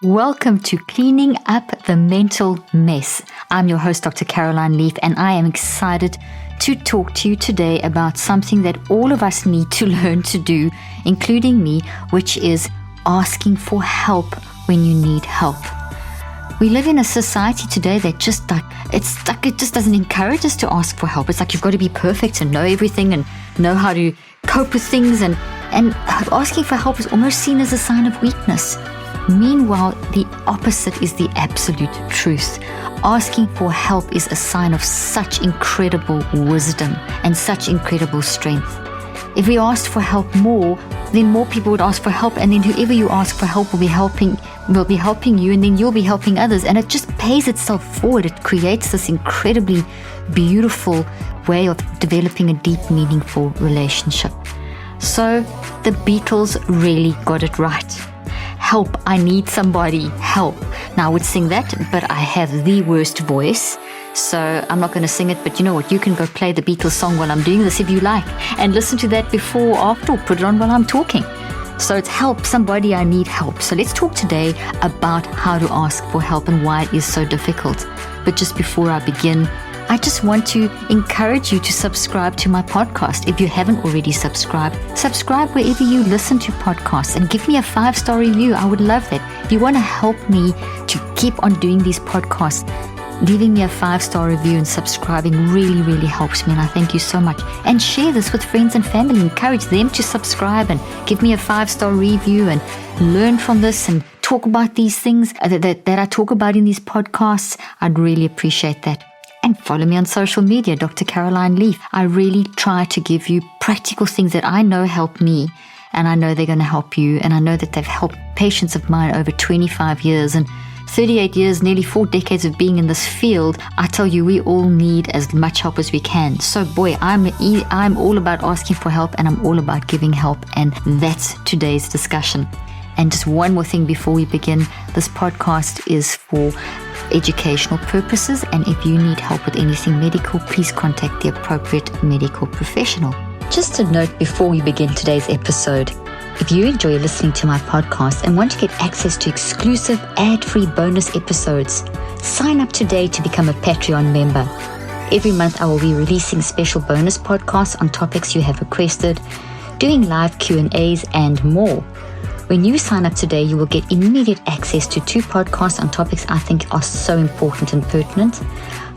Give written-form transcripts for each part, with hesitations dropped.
Welcome to Cleaning Up the Mental Mess. I'm your host, Dr. Caroline Leaf, and I am excited to talk to you today about something that all of us need to learn to do, including me, which is asking for help when you need help. We live in a society today that it just doesn't encourage us to ask for help. It's like you've got to be perfect and know everything and know how to cope with things, and asking for help is almost seen as a sign of weakness. Meanwhile, the opposite is the absolute truth. Asking for help is a sign of such incredible wisdom and such incredible strength. If we asked for help more, then more people would ask for help, and then whoever you ask for help will be helping you, and then you'll be helping others, and it just pays itself forward. It creates this incredibly beautiful way of developing a deep, meaningful relationship. So the Beatles really got it right. Help, I need somebody, help. Now I would sing that, but I have the worst voice, so I'm not going to sing it. But you know what, you can go play the Beatles song while I'm doing this if you like, and listen to that before or after, or put it on while I'm talking. So it's help, somebody, I need help. So let's talk today about how to ask for help and why it is so difficult. But just before I begin, I just want to encourage you to subscribe to my podcast. If you haven't already subscribe wherever you listen to podcasts, and give me a 5-star review. I would love that. If you want to help me to keep on doing these podcasts, leaving me a 5-star review and subscribing really, really helps me, and I thank you so much. And share this with friends and family. Encourage them to subscribe and give me a 5-star review, and learn from this and talk about these things that I talk about in these podcasts. I'd really appreciate that. And follow me on social media, Dr. Caroline Leaf. I really try to give you practical things that I know help me, and I know they're going to help you, and I know that they've helped patients of mine over 25 years and 38 years, nearly 4 decades of being in this field. I tell you, we all need as much help as we can. So boy, I'm all about asking for help, and I'm all about giving help, and that's today's discussion. And just one more thing before we begin, this podcast is for educational purposes, and if you need help with anything medical, please contact the appropriate medical professional. Just a note before we begin today's episode: if you enjoy listening to my podcast and want to get access to exclusive ad-free bonus episodes, sign up today to become a Patreon member. Every month I will be releasing special bonus podcasts on topics you have requested, doing live Q&As, and more. When you sign up today, you will get immediate access to 2 podcasts on topics I think are so important and pertinent: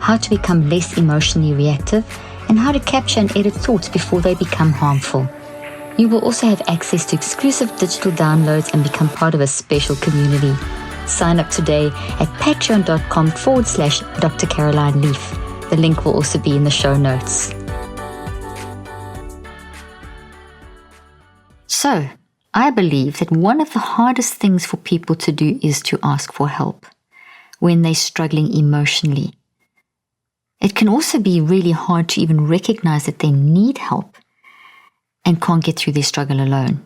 how to become less emotionally reactive, and how to capture and edit thoughts before they become harmful. You will also have access to exclusive digital downloads and become part of a special community. Sign up today at patreon.com/Dr. Caroline Leaf. The link will also be in the show notes. So, I believe that one of the hardest things for people to do is to ask for help when they're struggling emotionally. It can also be really hard to even recognize that they need help and can't get through their struggle alone.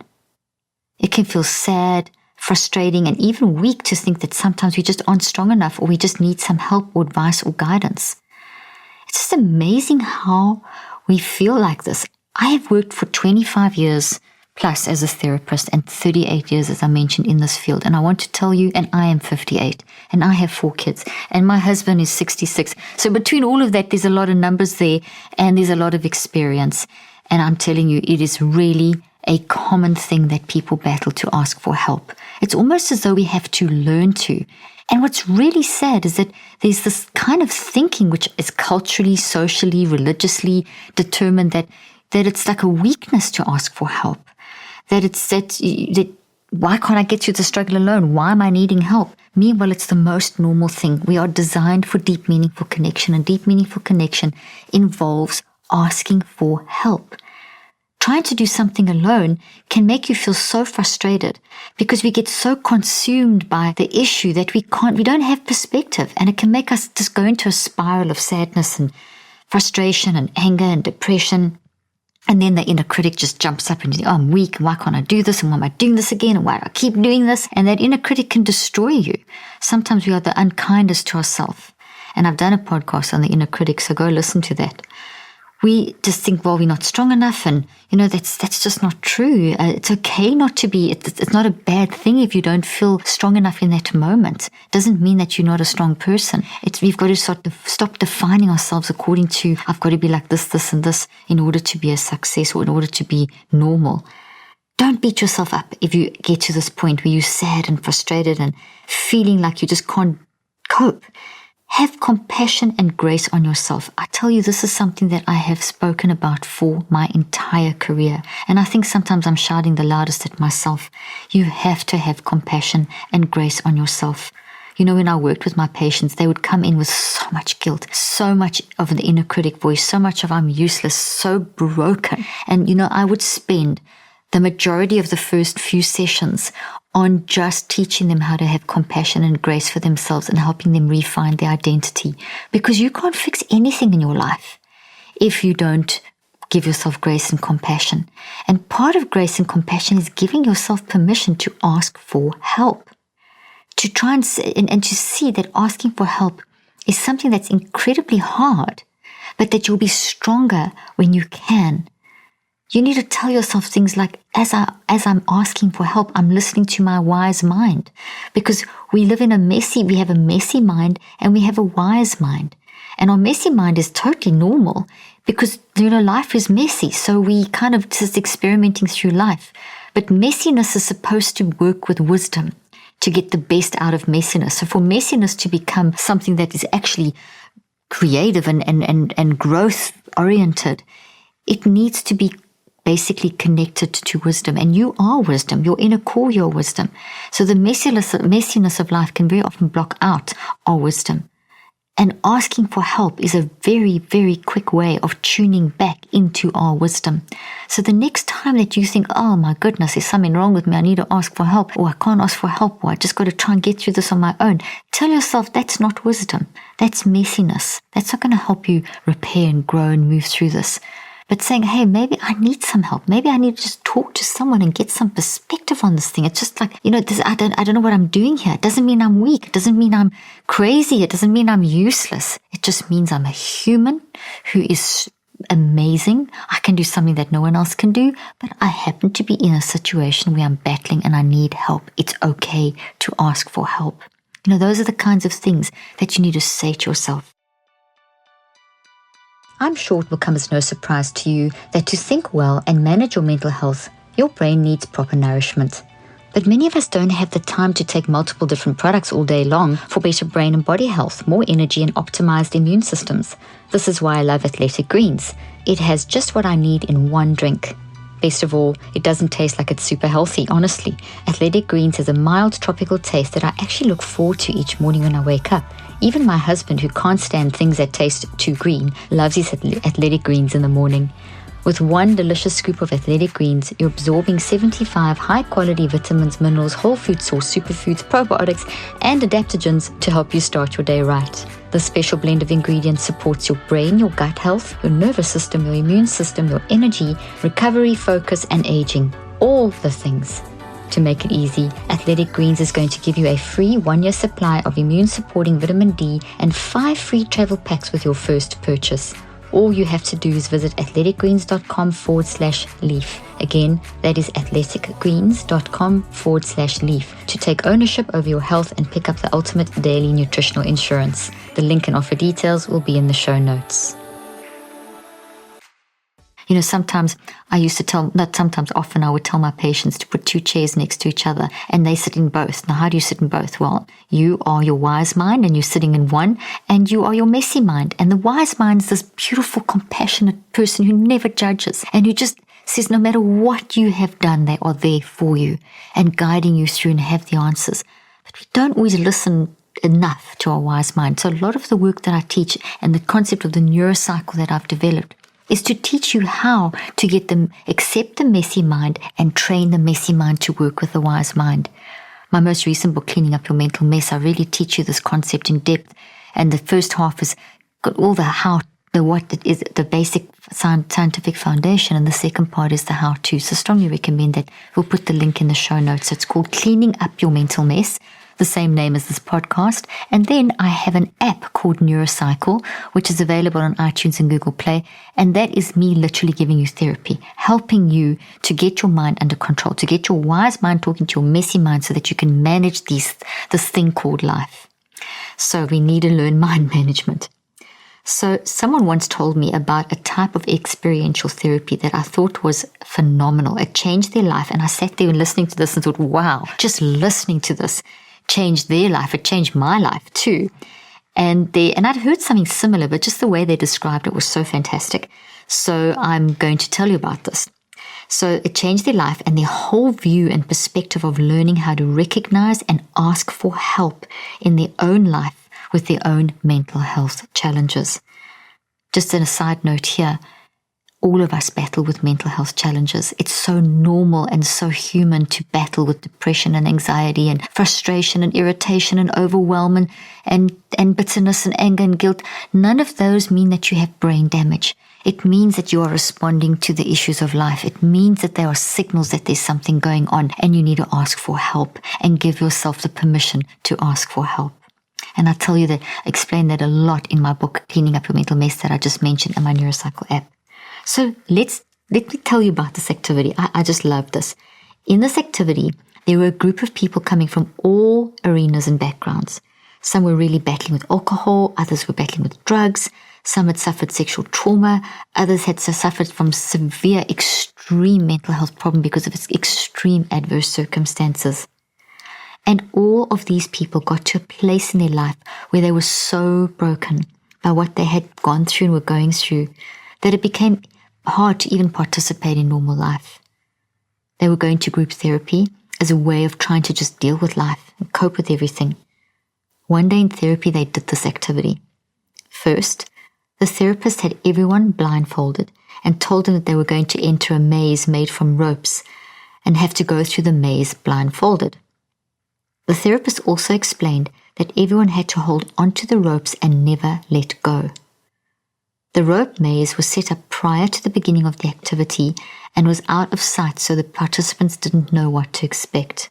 It can feel sad, frustrating, and even weak to think that sometimes we just aren't strong enough, or we just need some help or advice or guidance. It's just amazing how we feel like this. I have worked for 25 years plus as a therapist, and 38 years, as I mentioned, in this field. And I want to tell you, and I am 58, and I have 4 kids, and my husband is 66. So between all of that, there's a lot of numbers there, and there's a lot of experience. And I'm telling you, it is really a common thing that people battle to ask for help. It's almost as though we have to learn to. And what's really sad is that there's this kind of thinking which is culturally, socially, religiously determined that it's like a weakness to ask for help. That why can't I get through the struggle alone? Why am I needing help? Meanwhile, it's the most normal thing. We are designed for deep, meaningful connection, and deep, meaningful connection involves asking for help. Trying to do something alone can make you feel so frustrated because we get so consumed by the issue that we don't have perspective, and it can make us just go into a spiral of sadness and frustration and anger and depression. And then the inner critic just jumps up and says, oh, I'm weak. Why can't I do this? And why am I doing this again? And why do I keep doing this? And that inner critic can destroy you. Sometimes we are the unkindest to ourselves. And I've done a podcast on the inner critic, so go listen to that. we just think, well, we're not strong enough, and that's just not true. It's okay not to be. It's not a bad thing if you don't feel strong enough in that moment. It doesn't mean that you're not a strong person. We've got to stop defining ourselves according to, I've got to be like this, this, and this in order to be a success or in order to be normal. Don't beat yourself up if you get to this point where you're sad and frustrated and feeling like you just can't cope. Have compassion and grace on yourself. I tell you, this is something that I have spoken about for my entire career. And I think sometimes I'm shouting the loudest at myself. You have to have compassion and grace on yourself. When I worked with my patients, they would come in with so much guilt, so much of the inner critic voice, so much of I'm useless, so broken. And, I would spend the majority of the first few sessions on just teaching them how to have compassion and grace for themselves and helping them refine their identity. Because you can't fix anything in your life if you don't give yourself grace and compassion. And part of grace and compassion is giving yourself permission to ask for help. To try and to see that asking for help is something that's incredibly hard, but that you'll be stronger when you can. You need to tell yourself things like, as I'm asking for help, I'm listening to my wise mind. Because we have a messy mind and we have a wise mind. And our messy mind is totally normal because, life is messy. So we kind of just experimenting through life. But messiness is supposed to work with wisdom to get the best out of messiness. So for messiness to become something that is actually creative and growth oriented, it needs to be basically connected to wisdom. And you are wisdom. Your inner core, your wisdom. So the messiness of life can very often block out our wisdom. And asking for help is a very, very quick way of tuning back into our wisdom. So the next time that you think, oh my goodness, there's something wrong with me, I need to ask for help, or I can't ask for help, or I just got to try and get through this on my own, tell yourself that's not wisdom. That's messiness. That's not going to help you repair and grow and move through this. But saying, hey, maybe I need some help. Maybe I need to just talk to someone and get some perspective on this thing. It's just like, I don't know what I'm doing here. It doesn't mean I'm weak. It doesn't mean I'm crazy. It doesn't mean I'm useless. It just means I'm a human who is amazing. I can do something that no one else can do, but I happen to be in a situation where I'm battling and I need help. It's okay to ask for help. Those are the kinds of things that you need to say to yourself. I'm sure it will come as no surprise to you that to think well and manage your mental health, your brain needs proper nourishment. But many of us don't have the time to take multiple different products all day long for better brain and body health, more energy and optimized immune systems. This is why I love Athletic Greens. It has just what I need in one drink. Best of all, it doesn't taste like it's super healthy, honestly. Athletic Greens has a mild tropical taste that I actually look forward to each morning when I wake up. Even my husband, who can't stand things that taste too green, loves his Athletic Greens in the morning. With one delicious scoop of Athletic Greens, you're absorbing 75 high-quality vitamins, minerals, whole food source, superfoods, probiotics, and adaptogens to help you start your day right. This special blend of ingredients supports your brain, your gut health, your nervous system, your immune system, your energy, recovery, focus, and aging. All the things. To make it easy, Athletic Greens is going to give you a free 1-year supply of immune-supporting vitamin D and 5 free travel packs with your first purchase. All you have to do is visit athleticgreens.com/leaf. Again, that is athleticgreens.com/leaf to take ownership over your health and pick up the ultimate daily nutritional insurance. The link and offer details will be in the show notes. Sometimes often I would tell my patients to put 2 chairs next to each other and they sit in both. Now, how do you sit in both? Well, you are your wise mind and you're sitting in one, and you are your messy mind. And the wise mind is this beautiful, compassionate person who never judges and who just says no matter what you have done, they are there for you and guiding you through and have the answers. But we don't always listen enough to our wise mind. So a lot of the work that I teach and the concept of the neurocycle that I've developed is to teach you how to get them accept the messy mind and train the messy mind to work with the wise mind. My most recent book, Cleaning Up Your Mental Mess, I really teach you this concept in depth. And the first half has got all the how, the what it is, the basic scientific foundation, and the second part is the how-to. So strongly recommend that. We'll put the link in the show notes. So it's called Cleaning Up Your Mental Mess. the same name as this podcast. And then I have an app called Neurocycle, which is available on iTunes and Google Play. And that is me literally giving you therapy, helping you to get your mind under control, to get your wise mind talking to your messy mind so that you can manage this thing called life. So we need to learn mind management. So someone once told me about a type of experiential therapy that I thought was phenomenal. It changed their life. And I sat there and listening to this and thought, wow, just listening to this changed their life. It changed my life too. And I'd heard something similar, but just the way they described it was so fantastic. So I'm going to tell you about this. So it changed their life and their whole view and perspective of learning how to recognize and ask for help in their own life with their own mental health challenges. Just a side note here, all of us battle with mental health challenges. It's so normal and so human to battle with depression and anxiety and frustration and irritation and overwhelm and bitterness and anger and guilt. None of those mean that you have brain damage. It means that you are responding to the issues of life. It means that there are signals that there's something going on and you need to ask for help and give yourself the permission to ask for help. And I tell you that, I explain that a lot in my book, Cleaning Up Your Mental Mess, that I just mentioned in my Neurocycle app. So let me tell you about this activity. I just love this. In this activity, there were a group of people coming from all arenas and backgrounds. Some were really battling with alcohol, others were battling with drugs, some had suffered sexual trauma, others had suffered from severe, extreme mental health problem because of its extreme adverse circumstances. And all of these people got to a place in their life where they were so broken by what they had gone through and were going through that it became hard to even participate in normal life. They were going to group therapy as a way of trying to just deal with life and cope with everything. One day in therapy, they did this activity. First, the therapist had everyone blindfolded and told them that they were going to enter a maze made from ropes and have to go through the maze blindfolded. The therapist also explained that everyone had to hold onto the ropes and never let go. The rope maze was set up prior to the beginning of the activity and was out of sight so the participants didn't know what to expect.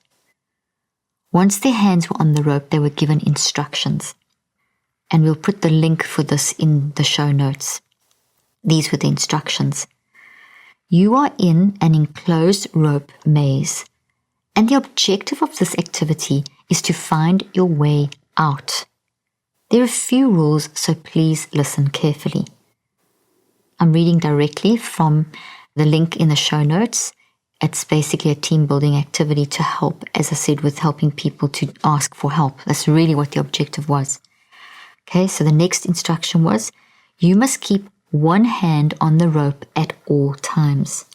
Once their hands were on the rope, they were given instructions. And we'll put the link for this in the show notes. These were the instructions. You are in an enclosed rope maze. And the objective of this activity is to find your way out. There are a few rules, so please listen carefully. I'm reading directly from the link in the show notes. It's basically a team building activity to help, as I said, with helping people to ask for help. That's really what the objective was. Okay, so the next instruction was, you must keep one hand on the rope at all times.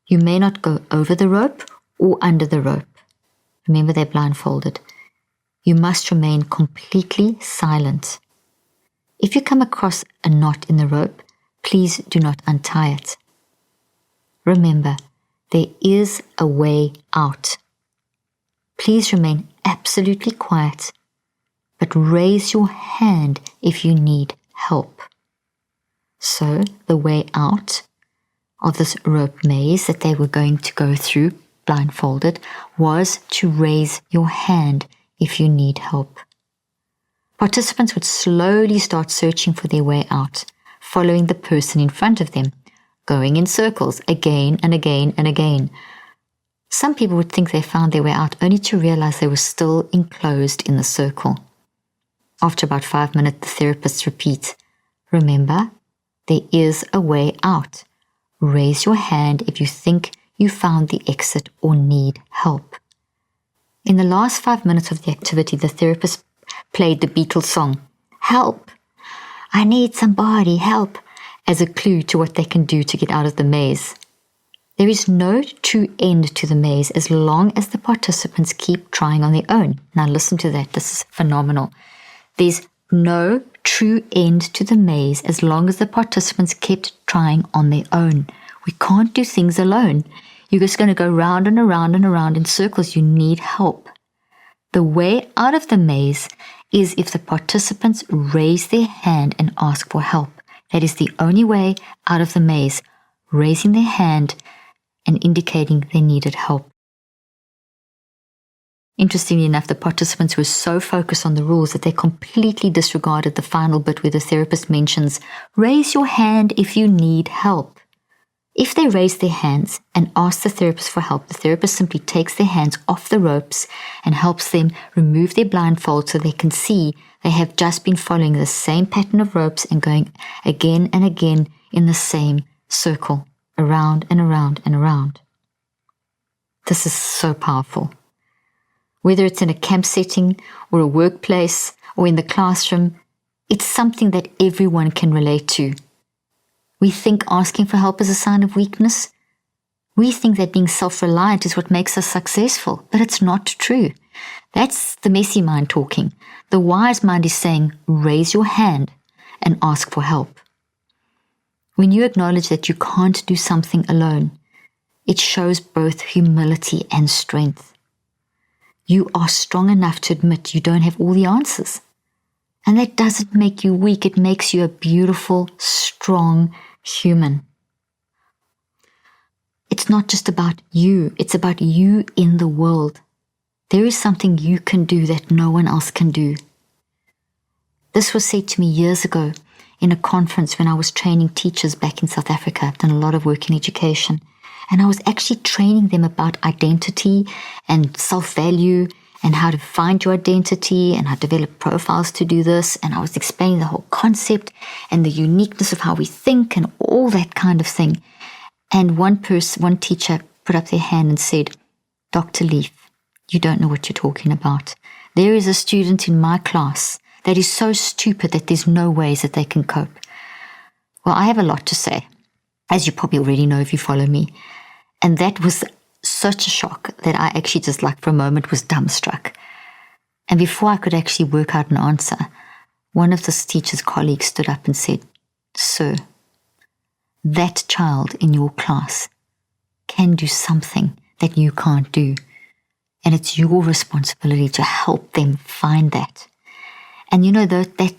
You may not go over the rope or under the rope. Remember, they're blindfolded. You must remain completely silent. If you come across a knot in the rope, please do not untie it. Remember, there is a way out. Please remain absolutely quiet, but raise your hand if you need help. So, the way out of this rope maze that they were going to go through blindfolded was to raise your hand if you need help. Participants would slowly start searching for their way out, following the person in front of them, going in circles again and again and again. Some people would think they found their way out only to realize they were still enclosed in the circle. After about 5 minutes, the therapists repeat, remember, there is a way out. Raise your hand if you think you found the exit or need help. In the last 5 minutes of the activity, the therapist played the Beatles song, Help! I need somebody, help! As a clue to what they can do to get out of the maze. There is no true end to the maze as long as the participants keep trying on their own. Now listen to that, this is phenomenal. There's no true end to the maze as long as the participants kept trying on their own. We can't do things alone. You're just going to go round and around and around in circles. You need help. The way out of the maze is if the participants raise their hand and ask for help. That is the only way out of the maze, raising their hand and indicating they needed help. Interestingly enough, the participants were so focused on the rules that they completely disregarded the final bit where the therapist mentions, raise your hand if you need help. If they raise their hands and ask the therapist for help, the therapist simply takes their hands off the ropes and helps them remove their blindfold so they can see they have just been following the same pattern of ropes and going again and again in the same circle, around and around and around. This is so powerful. Whether it's in a camp setting or a workplace or in the classroom, it's something that everyone can relate to. We think asking for help is a sign of weakness. We think that being self-reliant is what makes us successful, but it's not true. That's the messy mind talking. The wise mind is saying, raise your hand and ask for help. When you acknowledge that you can't do something alone, it shows both humility and strength. You are strong enough to admit you don't have all the answers. And that doesn't make you weak. It makes you a beautiful, strong human. It's not just about you. It's about you in the world. There is something you can do that no one else can do. This was said to me years ago in a conference when I was training teachers back in South Africa. I've done a lot of work in education. And I was actually training them about identity and self-value and how to find your identity and how to develop profiles to do this. And I was explaining the whole concept and the uniqueness of how we think and all that kind of thing. And one teacher put up their hand and said, Dr. Leaf, you don't know what you're talking about. There is a student in my class that is so stupid that there's no ways that they can cope. Well, I have a lot to say, as you probably already know if you follow me. And that was such a shock that I actually just for a moment was dumbstruck. And before I could actually work out an answer, one of this teacher's colleagues stood up and said, Sir, that child in your class can do something that you can't do. And it's your responsibility to help them find that. And that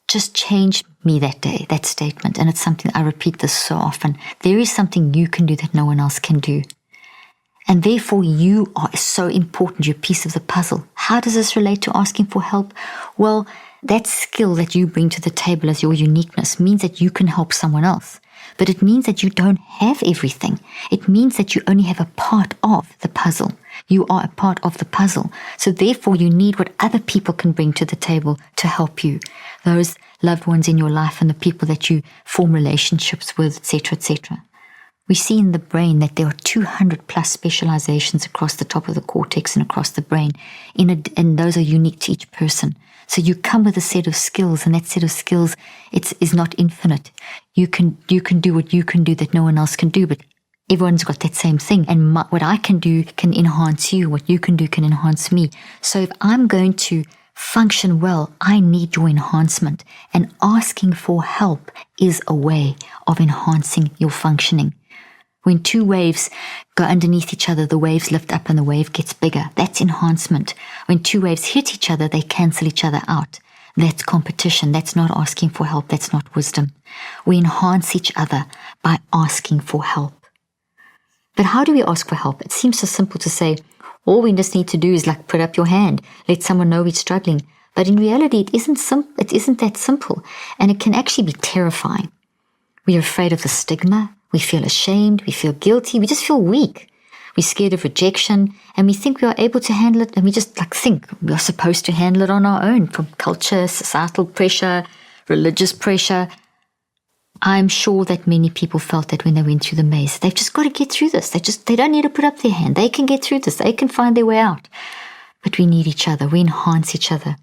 just changed me that day, that statement. And it's something, I repeat this so often. There is something you can do that no one else can do. And therefore you are so important, you're a piece of the puzzle. How does this relate to asking for help? Well, that skill that you bring to the table as your uniqueness means that you can help someone else. But it means that you don't have everything. It means that you only have a part of the puzzle. You are a part of the puzzle. So therefore you need what other people can bring to the table to help you. Those loved ones in your life and the people that you form relationships with, etc., etc. We see in the brain that there are 200 plus specializations across the top of the cortex and across the brain, and those are unique to each person. So you come with a set of skills, and that set of skills is not infinite. You can do what you can do that no one else can do, but everyone's got that same thing. And what I can do can enhance you. What you can do can enhance me. So if I'm going to function well, I need your enhancement. And asking for help is a way of enhancing your functioning. When two waves go underneath each other, the waves lift up and the wave gets bigger. That's enhancement. When two waves hit each other, they cancel each other out. That's competition. That's not asking for help. That's not wisdom. We enhance each other by asking for help. But how do we ask for help? It seems so simple to say, all we just need to do is put up your hand, let someone know we're struggling. But in reality, it isn't that simple. And it can actually be terrifying. We're afraid of the stigma. We feel ashamed, we feel guilty, we just feel weak. We're scared of rejection, and we think we are able to handle it, and we just think we are supposed to handle it on our own from culture, societal pressure, religious pressure. I'm sure that many people felt that when they went through the maze. They've just got to get through this. They don't need to put up their hand. They can get through this. They can find their way out. But we need each other. We enhance each other.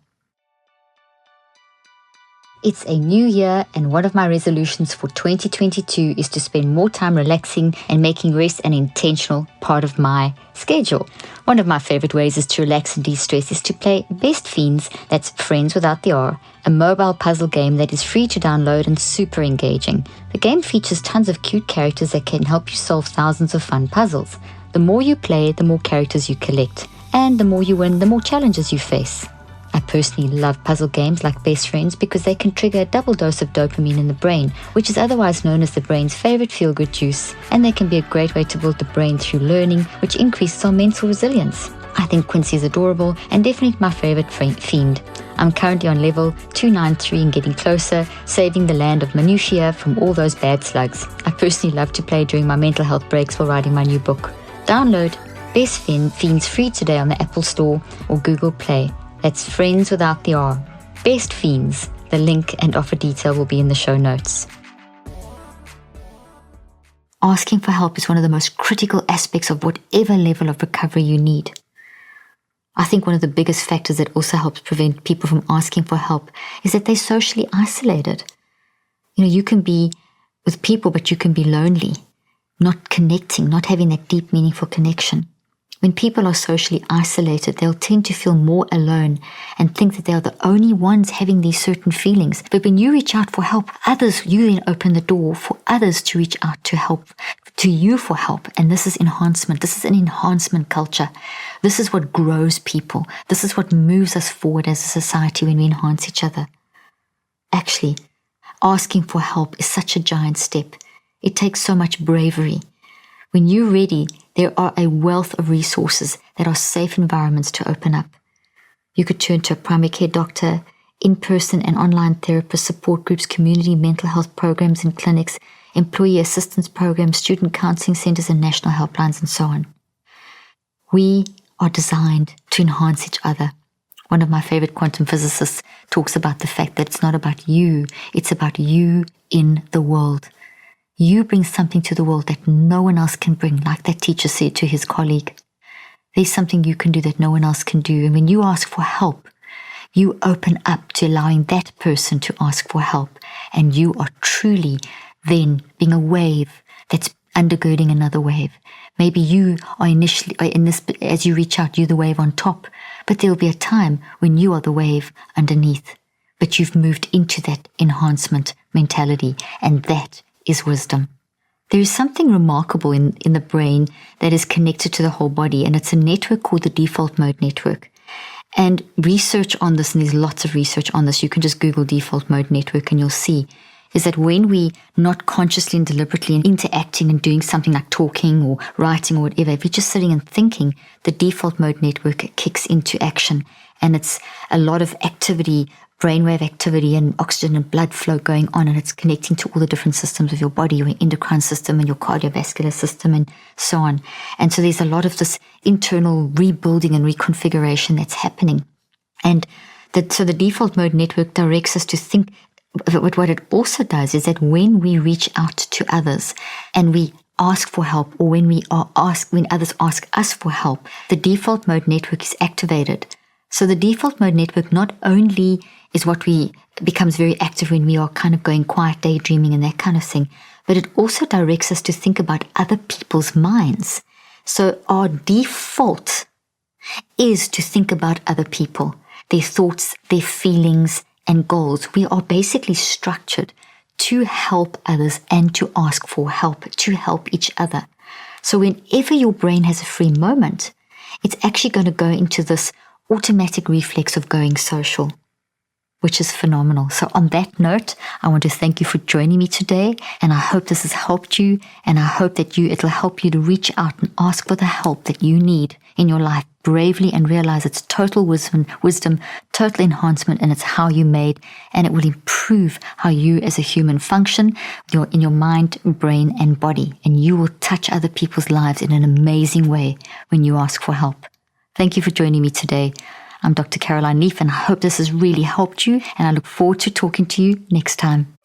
It's a new year, and one of my resolutions for 2022 is to spend more time relaxing and making rest an intentional part of my schedule. One of my favorite ways is to relax and de-stress is to play Best Fiends, that's Friends without the R, a mobile puzzle game that is free to download and super engaging. The game features tons of cute characters that can help you solve thousands of fun puzzles. The more you play, the more characters you collect, and the more you win, the more challenges you face. I personally love puzzle games like Best Friends because they can trigger a double dose of dopamine in the brain, which is otherwise known as the brain's favorite feel-good juice, and they can be a great way to build the brain through learning, which increases our mental resilience. I think Quincy is adorable and definitely my favorite fiend. I'm currently on level 293 and getting closer, saving the land of minutiae from all those bad slugs. I personally love to play during my mental health breaks while writing my new book. Download Best Fiends free today on the Apple Store or Google Play. That's Friends without the R. Best Fiends. The link and offer detail will be in the show notes. Asking for help is one of the most critical aspects of whatever level of recovery you need. I think one of the biggest factors that also helps prevent people from asking for help is that they're socially isolated. You can be with people, but you can be lonely, not connecting, not having that deep, meaningful connection. When people are socially isolated, they'll tend to feel more alone and think that they are the only ones having these certain feelings. But when you reach out for help, you then open the door for others to reach out to you for help. And this is enhancement. This is an enhancement culture. This is what grows people. This is what moves us forward as a society when we enhance each other. Actually, asking for help is such a giant step. It takes so much bravery. When you're ready, there are a wealth of resources that are safe environments to open up. You could turn to a primary care doctor, in-person and online therapist support groups, community mental health programs and clinics, employee assistance programs, student counseling centers and national helplines, and so on. We are designed to enhance each other. One of my favorite quantum physicists talks about the fact that it's not about you, it's about you in the world. You bring something to the world that no one else can bring, like that teacher said to his colleague. There's something you can do that no one else can do. And when you ask for help, you open up to allowing that person to ask for help. And you are truly then being a wave that's undergirding another wave. Maybe you are initially, as you reach out, you're the wave on top. But there will be a time when you are the wave underneath. But you've moved into that enhancement mentality. And that is wisdom. There is something remarkable in the brain that is connected to the whole body, and it's a network called the default mode network. And research on this, and there's lots of research on this, you can just Google default mode network and you'll see, is that when we not consciously and deliberately interacting and doing something like talking or writing or whatever, if you're just sitting and thinking, the default mode network kicks into action. And it's a lot of activity, brainwave activity and oxygen and blood flow going on, and it's connecting to all the different systems of your body, your endocrine system and your cardiovascular system and so on. And so there's a lot of this internal rebuilding and reconfiguration that's happening. And so the default mode network directs us to think, but what it also does is that when we reach out to others and we ask for help, or when others ask us for help, the default mode network is activated. So the default mode network not only is what becomes very active when we are kind of going quiet, daydreaming and that kind of thing, but it also directs us to think about other people's minds. So our default is to think about other people, their thoughts, their feelings and goals. We are basically structured to help others and to ask for help, to help each other. So whenever your brain has a free moment, it's actually going to go into this automatic reflex of going social, which is phenomenal. So on that note, I want to thank you for joining me today, and I hope this has helped you, and I hope that it'll help you to reach out and ask for the help that you need in your life bravely, and realize it's total wisdom, total enhancement, and it's how you made, and it will improve how you as a human function in your mind, brain, and body, and you will touch other people's lives in an amazing way when you ask for help. Thank you for joining me today. I'm Dr. Caroline Leaf, and I hope this has really helped you, and I look forward to talking to you next time.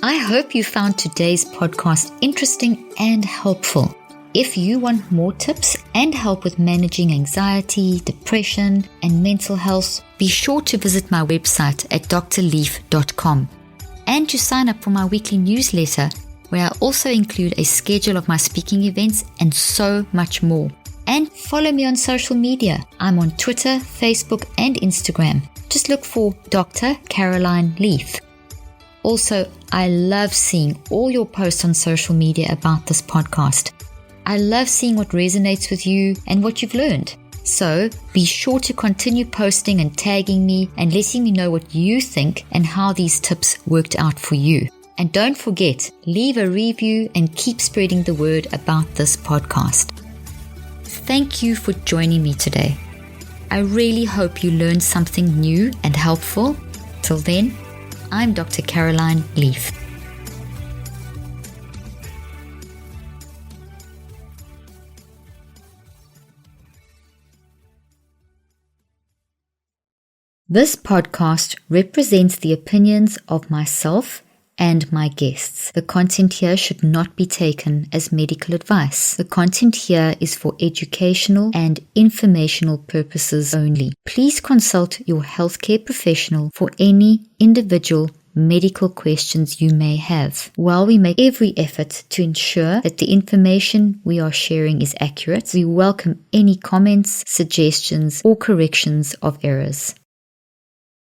I hope you found today's podcast interesting and helpful. If you want more tips and help with managing anxiety, depression, and mental health, be sure to visit my website at drleaf.com and to sign up for my weekly newsletter, where I also include a schedule of my speaking events and so much more. And follow me on social media. I'm on Twitter, Facebook, and Instagram. Just look for Dr. Caroline Leaf. Also, I love seeing all your posts on social media about this podcast. I love seeing what resonates with you and what you've learned. So be sure to continue posting and tagging me and letting me know what you think and how these tips worked out for you. And don't forget, leave a review and keep spreading the word about this podcast. Thank you for joining me today. I really hope you learned something new and helpful. Till then, I'm Dr. Caroline Leaf. This podcast represents the opinions of myself and my guests. The content here should not be taken as medical advice. The content here is for educational and informational purposes only. Please consult your healthcare professional for any individual medical questions you may have. While we make every effort to ensure that the information we are sharing is accurate, we welcome any comments, suggestions, or corrections of errors.